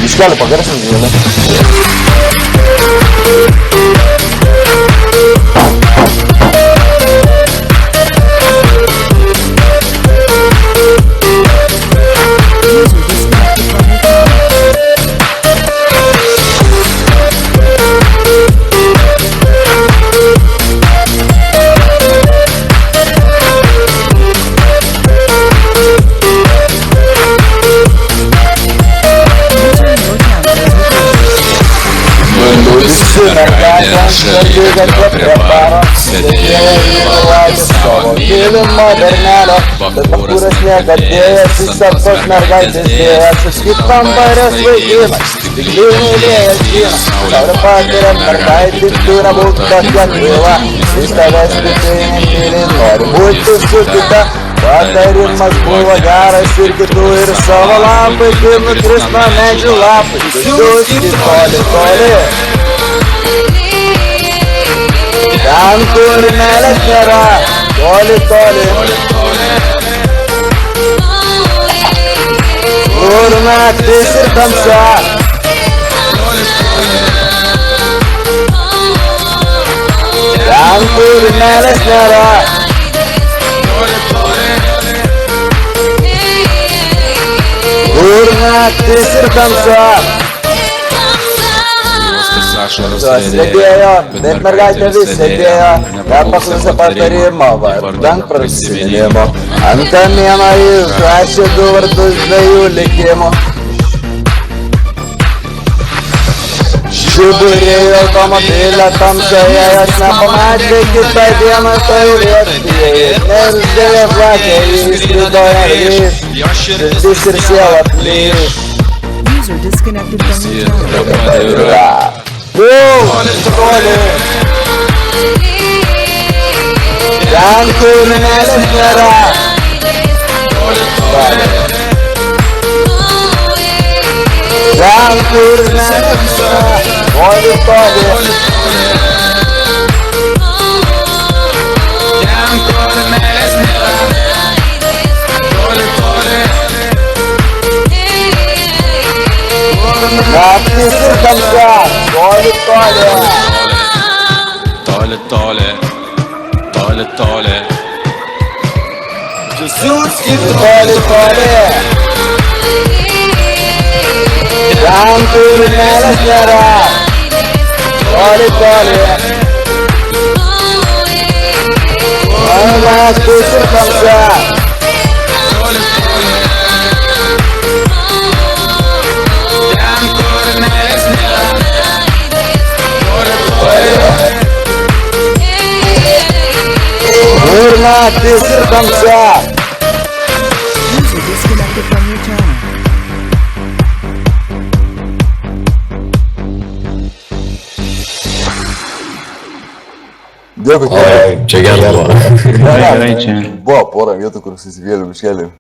Biškelį pagarsinti, žinai. Šalyje prie baro, sėdėjo įvalaitis savo gilimo bernelio, bet pakūras negadėjęs, įsaptos mergaitės dėjęs, kaip kambarės vaikinas, tik mylėjęs vynas, saulė patiria mergaitį, turi būti tokia kvila, jis tavęs tikrai nemyli, nori būti su kita, patarimas buvo geras ir kitų ir savo lapai, kai nukris nuo medžių lapai, visus į toli, toli. Ten, kur meilės nėra, toli, toli, kur naktis ir tamsa. Ten, kur meilės nėra, kur naktis ir tamsa. Sėdėjo, bet mergaitė vis sėdėjo, dar paklausė patarimo, vardan prasiminimo. Ant kamieno išrašė du vardus dviejų likimų. Žiburėjo automobilio tamsoje, jos nepamatė kitą dieną tai vieštyje. Neždėjo žvakę, įskrido ir grįž, širdis ir siela plyš. Toli, toli, ten, kur meilės nėra, ten, kur meilės nėra, toli, toli, naktis ir tamsa, toli, toli. Toli, toli, toli, toli. Suski toli, toli. Ten, kur meilės nėra, toli, toli. Naktis ir tamsa. Kur naktis ir tamsa. Dėkui. Čia gerai buvo. Buvo pora vietų, kur susivėliau biškelį.